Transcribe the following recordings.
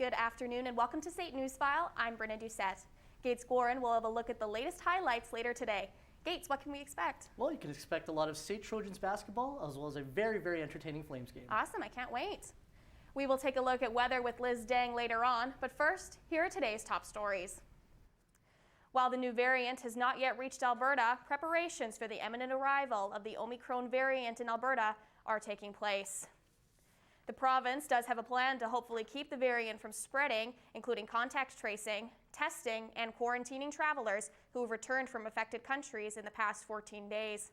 Good afternoon and welcome to State News File. I'm Brenna Doucette. Gates Gorin will have a look at the latest highlights later today. Gates, what can we expect? Well, you can expect a lot of State Trojans basketball as well as a very entertaining Flames game. Awesome, I can't wait. We will take a look at weather with Liz Dang later on, but first, here are today's top stories. While the new variant has not yet reached Alberta, preparations for the imminent arrival of the Omicron variant in Alberta are taking place. The province does have a plan to hopefully keep the variant from spreading, including contact tracing, testing, and quarantining travelers who have returned from affected countries in the past 14 days.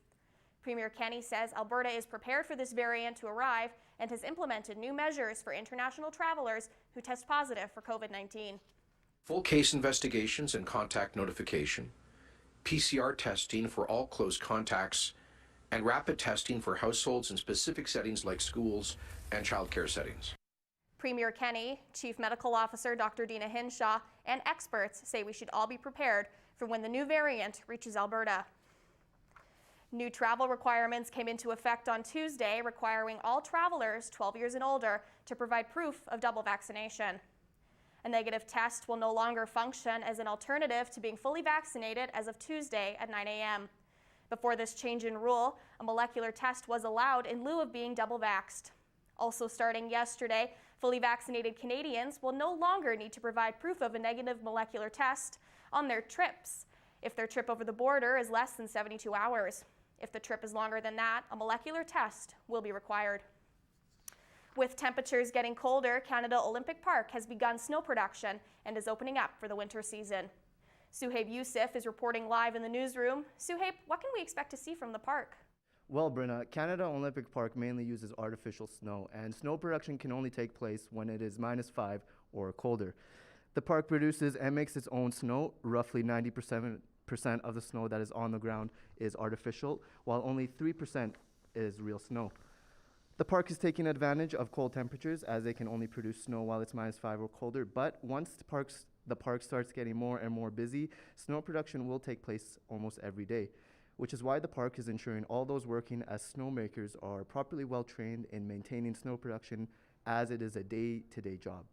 Premier Kenney says Alberta is prepared for this variant to arrive and has implemented new measures for international travelers who test positive for COVID-19. Full case investigations and contact notification, PCR testing for all close contacts, and rapid testing for households in specific settings like schools and childcare settings. Premier Kenney, Chief Medical Officer Dr. Dina Hinshaw, and experts say we should all be prepared for when the new variant reaches Alberta. New travel requirements came into effect on Tuesday, requiring all travelers 12 years and older to provide proof of double vaccination. A negative test will no longer function as an alternative to being fully vaccinated as of Tuesday at 9 a.m. Before this change in rule, a molecular test was allowed in lieu of being double vaxxed. Also starting yesterday, fully vaccinated Canadians will no longer need to provide proof of a negative molecular test on their trips if their trip over the border is less than 72 hours. If the trip is longer than that, a molecular test will be required. With temperatures getting colder, Canada Olympic Park has begun snow production and is opening up for the winter season. Suhaib Yusuf is reporting live in the newsroom. Suhaib, what can we expect to see from the park? Well, Brenna, Canada Olympic Park mainly uses artificial snow, and snow production can only take place when it is -5 or colder. The park produces and makes its own snow. Roughly 90% of the snow that is on the ground is artificial, while only 3% is real snow. The park is taking advantage of cold temperatures as they can only produce snow while it's -5 or colder, but once the park starts getting more and more busy, snow production will take place almost every day, which is why the park is ensuring all those working as snowmakers are properly well trained in maintaining snow production, as it is a day-to-day job.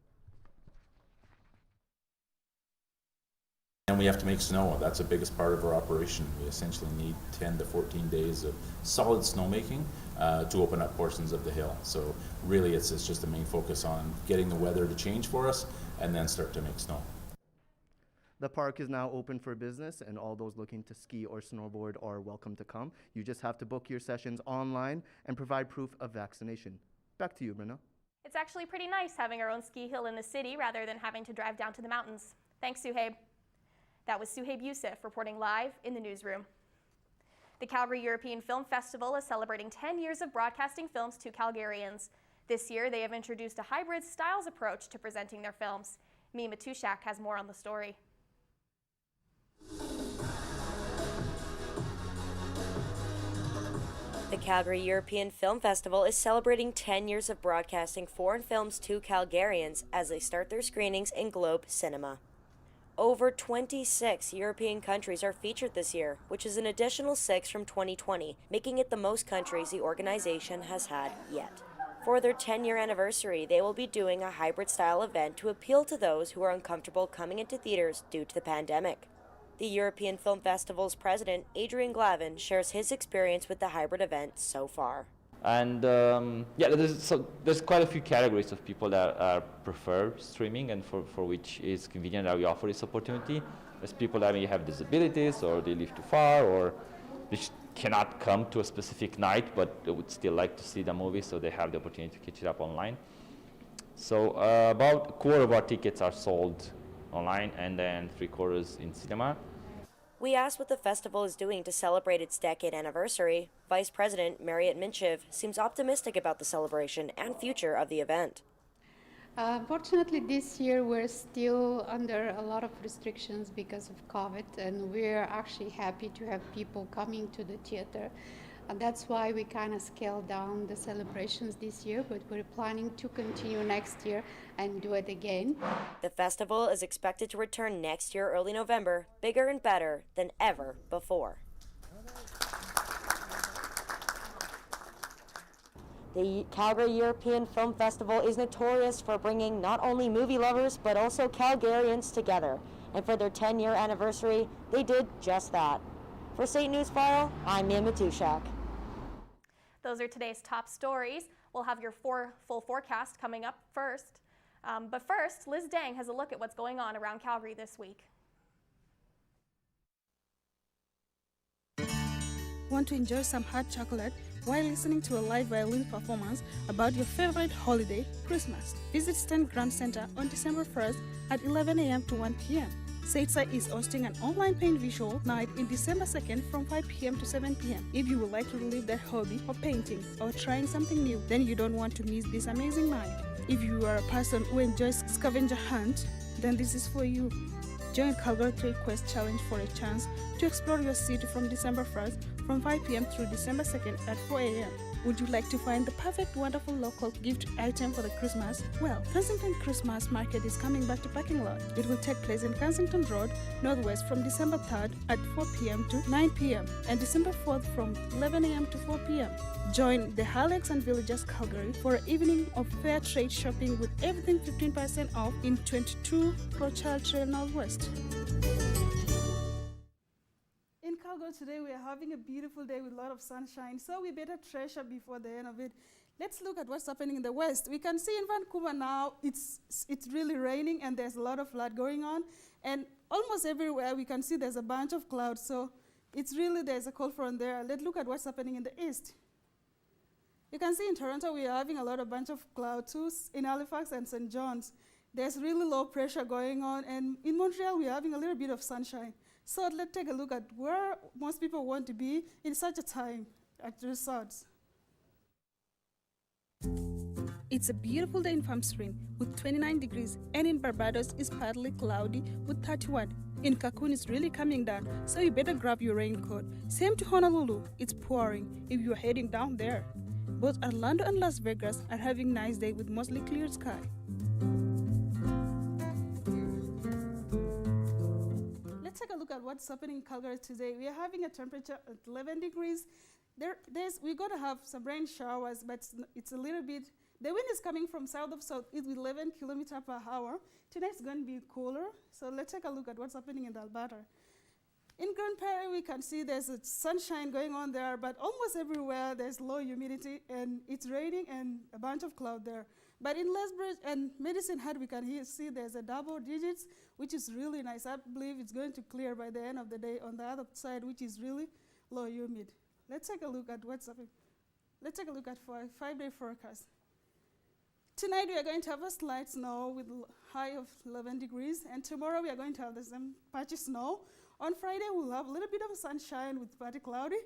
And we have to make snow. That's the biggest part of our operation. We essentially need 10 to 14 days of solid snowmaking to open up portions of the hill. So really it's just the main focus on getting the weather to change for us and then start to make snow. The park is now open for business, and all those looking to ski or snowboard are welcome to come. You just have to book your sessions online and provide proof of vaccination. Back to you, Brenna. It's actually pretty nice having our own ski hill in the city rather than having to drive down to the mountains. Thanks, Suhaib. That was Suhaib Yusuf reporting live in the newsroom. The Calgary European Film Festival is celebrating 10 years of broadcasting films to Calgarians. This year, they have introduced a hybrid styles approach to presenting their films. Mia Matushak has more on the story. The Calgary European Film Festival is celebrating 10 years of broadcasting foreign films to Calgarians as they start their screenings in Globe Cinema. Over 26 European countries are featured this year, which is an additional 6 from 2020, making it the most countries the organization has had yet. For their 10-year anniversary, they will be doing a hybrid-style event to appeal to those who are uncomfortable coming into theaters due to the pandemic. The European Film Festival's president, Adrian Glavin, shares his experience with the hybrid event so far. And there's quite a few categories of people that prefer streaming and for which it's convenient that we offer this opportunity. There's people that may have disabilities, or they live too far, or they cannot come to a specific night, but they would still like to see the movie, so they have the opportunity to catch it up online. So about a quarter of our tickets are sold online, and then 3/4 in cinema. We asked what the festival is doing to celebrate its decade anniversary. Vice President Mariette Minchev seems optimistic about the celebration and future of the event. Unfortunately, this year we're still under a lot of restrictions because of COVID, and we're actually happy to have people coming to the theater. And that's why we kind of scaled down the celebrations this year, but we're planning to continue next year and do it again. The festival is expected to return next year, early November, bigger and better than ever before. The Calgary European Film Festival is notorious for bringing not only movie lovers, but also Calgarians together. And for their 10-year anniversary, they did just that. For State News File, I'm Mia Matushak. Those are today's top stories. We'll have your full forecast coming up first. But first, Liz Dang has a look at what's going on around Calgary this week. Want to enjoy some hot chocolate while listening to a live violin performance about your favorite holiday, Christmas? Visit Stan Grand Center on December 1st at 11 a.m. to 1 p.m. SAITSA is hosting an online paint visual night in December 2nd from 5 p.m. to 7 p.m. If you would like to relive that hobby of painting or trying something new, then you don't want to miss this amazing night. If you are a person who enjoys scavenger hunt, then this is for you. Join Calgary Trail Quest Challenge for a chance to explore your city from December 1st from 5 p.m. through December 2nd at 4 a.m. Would you like to find the perfect, wonderful local gift item for the Christmas? Well, Kensington Christmas Market is coming back to parking lot. It will take place in Kensington Road, Northwest from December 3rd at 4 p.m. to 9 p.m. and December 4th from 11 a.m. to 4 p.m. Join the Highlights and Villages Calgary for an evening of fair trade shopping with everything 15% off in 22 Pro-Child Trail Northwest. In Calgary today, we are having a beautiful day with a lot of sunshine, so we better treasure before the end of it. Let's look at what's happening in the west. We can see in Vancouver now, it's really raining and there's a lot of flood going on. And almost everywhere we can see there's a bunch of clouds, so there's a cold front there. Let's look at what's happening in the east. You can see in Toronto, we are having a lot of bunch of clouds too. In Halifax and St. John's, there's really low pressure going on. And in Montreal, we are having a little bit of sunshine. So let's take a look at where most people want to be in such a time at the resorts. It's a beautiful day in Palm Springs with 29 degrees, and in Barbados it's partly cloudy with 31. In Cancun it's really coming down, so you better grab your raincoat. Same to Honolulu, it's pouring if you're heading down there. Both Orlando and Las Vegas are having a nice day with mostly clear sky. Let's take a look at what's happening in Calgary today. We are having a temperature at 11 degrees. We're going to have some rain showers, but it's a little bit, the wind is coming from south of southeast with 11 kilometers per hour. Tonight's going to be cooler, so let's take a look at what's happening in Alberta. In Grand Prairie, we can see there's a sunshine going on there, but almost everywhere there's low humidity and it's raining and a bunch of cloud there. But in Lethbridge and Medicine Hat, we can see there's a double digits, which is really nice. I believe it's going to clear by the end of the day on the other side, which is really low humid. Let's take a look at what's happening. Let's take a look at 5-day forecast. Tonight we are going to have a slight snow with a high of 11 degrees, and tomorrow we are going to have the same patchy snow. On Friday we'll have a little bit of sunshine with partly cloudy.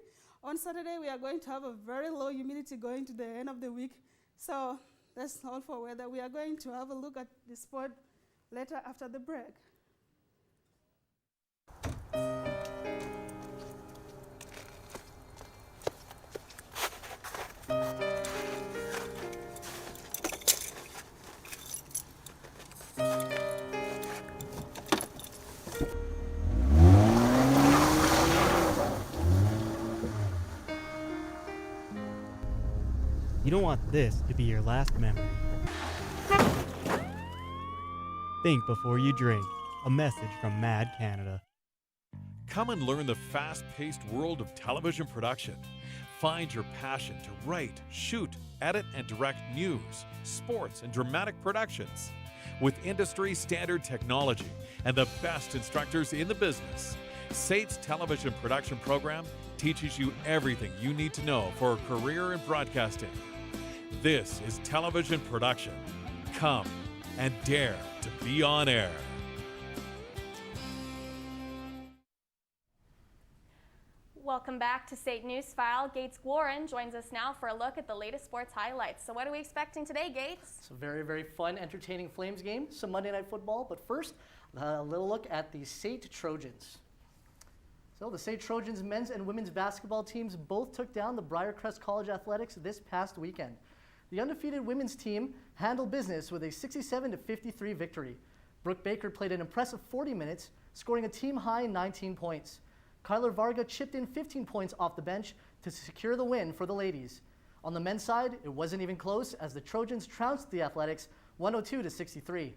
On Saturday we are going to have a very low humidity going to the end of the week. So that's all for weather. We are going to have a look at the sport later after the break. You don't want this to be your last memory. Think before you drink. A message from Mad Canada. Come and learn the fast-paced world of television production. Find your passion to write, shoot, edit, and direct news, sports, and dramatic productions. With industry-standard technology and the best instructors in the business, SAIT's television production program teaches you everything you need to know for a career in broadcasting. This is television production. Come and dare to be on air. Welcome back to State News File. Gates Warren joins us now for a look at the latest sports highlights. So what are we expecting today, Gates? It's a very, very fun, entertaining Flames game, some Monday Night Football, but first, a little look at the SAIT Trojans. So the SAIT Trojans men's and women's basketball teams both took down the Briarcrest College Athletics this past weekend. The undefeated women's team handled business with a 67-53 victory. Brooke Baker played an impressive 40 minutes, scoring a team-high 19 points. Kyler Varga chipped in 15 points off the bench to secure the win for the ladies. On the men's side, it wasn't even close as the Trojans trounced the Athletics 102-63.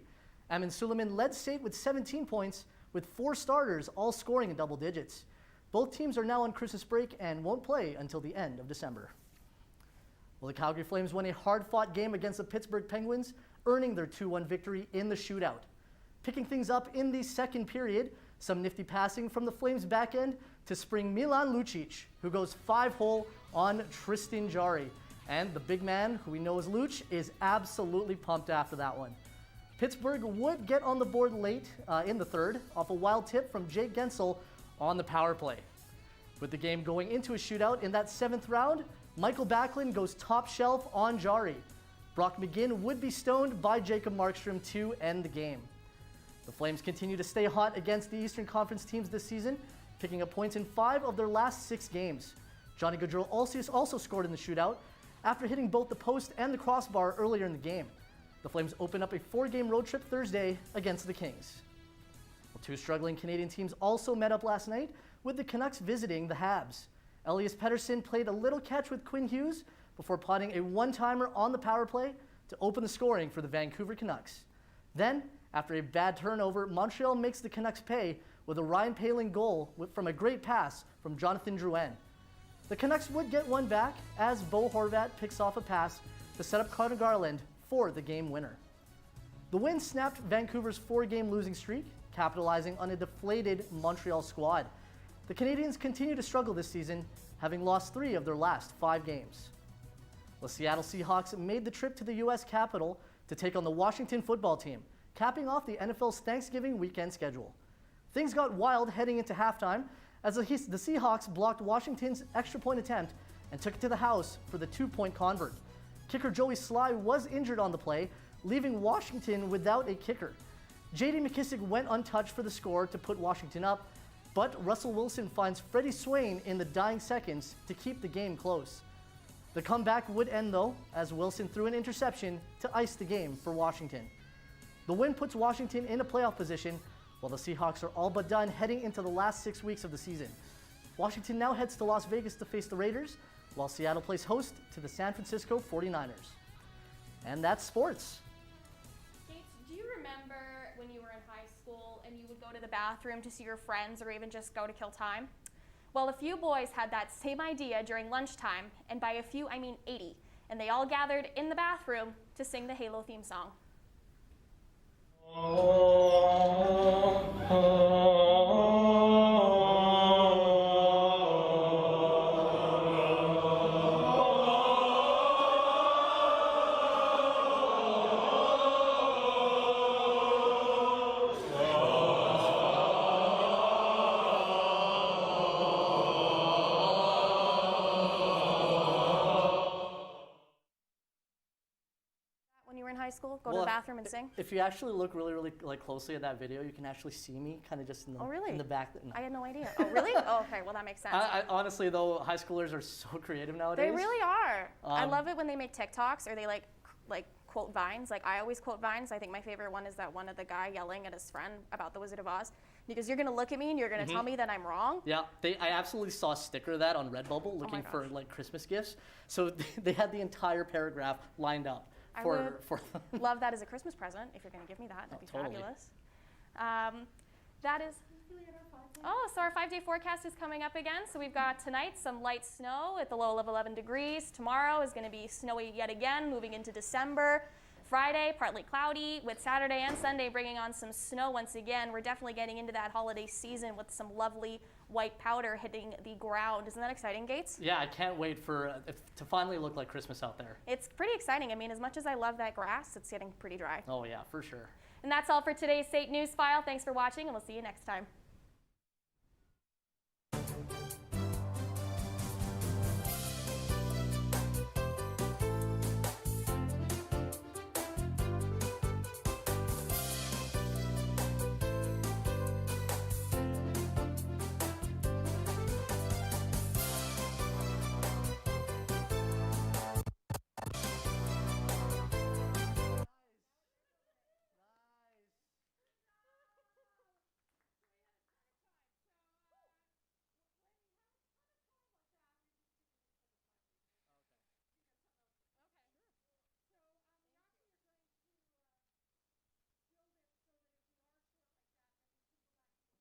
Amin Suleiman led SAIT with 17 points, with 4 starters all scoring in double digits. Both teams are now on Christmas break and won't play until the end of December. Well, the Calgary Flames won a hard-fought game against the Pittsburgh Penguins, earning their 2-1 victory in the shootout. Picking things up in the second period, some nifty passing from the Flames' back end to spring Milan Lucic, who goes 5-hole on Tristan Jarry. And the big man, who we know as Luch, is absolutely pumped after that one. Pittsburgh would get on the board late in the third off a wild tip from Jake Gensel on the power play. With the game going into a shootout in that 7th round, Michael Backlund goes top shelf on Jarry. Brock McGinn would be stoned by Jacob Markstrom to end the game. The Flames continue to stay hot against the Eastern Conference teams this season, picking up points in 5 of their last 6 games. Johnny Gaudreau also scored in the shootout after hitting both the post and the crossbar earlier in the game. The Flames open up a 4-game road trip Thursday against the Kings. Well, 2 struggling Canadian teams also met up last night, with the Canucks visiting the Habs. Elias Pettersson played a little catch with Quinn Hughes before potting a one-timer on the power play to open the scoring for the Vancouver Canucks. Then, after a bad turnover, Montreal makes the Canucks pay with a Ryan Poehling goal from a great pass from Jonathan Drouin. The Canucks would get one back as Bo Horvat picks off a pass to set up Connor Garland for the game winner. The win snapped Vancouver's 4-game losing streak, capitalizing on a deflated Montreal squad. The Canadiens continue to struggle this season, having lost 3 of their last 5 games. The Seattle Seahawks made the trip to the U.S. Capitol to take on the Washington football team, capping off the NFL's Thanksgiving weekend schedule. Things got wild heading into halftime as the Seahawks blocked Washington's extra point attempt and took it to the house for the 2-point convert. Kicker Joey Sly was injured on the play, leaving Washington without a kicker. J.D. McKissick went untouched for the score to put Washington up, but Russell Wilson finds Freddie Swain in the dying seconds to keep the game close. The comeback would end though, as Wilson threw an interception to ice the game for Washington. The win puts Washington in a playoff position, while the Seahawks are all but done heading into the last 6 weeks of the season. Washington now heads to Las Vegas to face the Raiders, while Seattle plays host to the San Francisco 49ers. And that's sports. Kate, do you remember when you were in high school and you would go to the bathroom to see your friends or even just go to kill time? Well, a few boys had that same idea during lunchtime, and by a few, I mean 80, and they all gathered in the bathroom to sing the Halo theme song. High school, go to the bathroom and sing? If you actually look really closely at that video, you can actually see me kind of just in the back. No. I had no idea. Oh, really? Oh, okay. Well, that makes sense. I honestly, though, high schoolers are so creative nowadays. They really are. I love it when they make TikToks or they like quote Vines. Like I always quote Vines. I think my favorite one is that one of the guy yelling at his friend about the Wizard of Oz, because you're gonna look at me and you're gonna tell me that I'm wrong. Yeah, I absolutely saw a sticker of that on Redbubble looking for like Christmas gifts. So they had the entire paragraph lined up. I would love that as a Christmas present if you're going to give me that. That'd be fabulous. That is. Oh, so our 5-day forecast is coming up again. So we've got tonight some light snow at the low of 11 degrees. Tomorrow is going to be snowy yet again, moving into December. Friday, partly cloudy, with Saturday and Sunday bringing on some snow once again. We're definitely getting into that holiday season with some lovely white powder hitting the ground. Isn't that exciting, Gates? Yeah, I can't wait for to finally look like Christmas out there. It's pretty exciting. I mean, as much as I love that grass, it's getting pretty dry. Oh yeah, for sure. And that's all for today's SAIT News File. Thanks for watching, and we'll see you next time.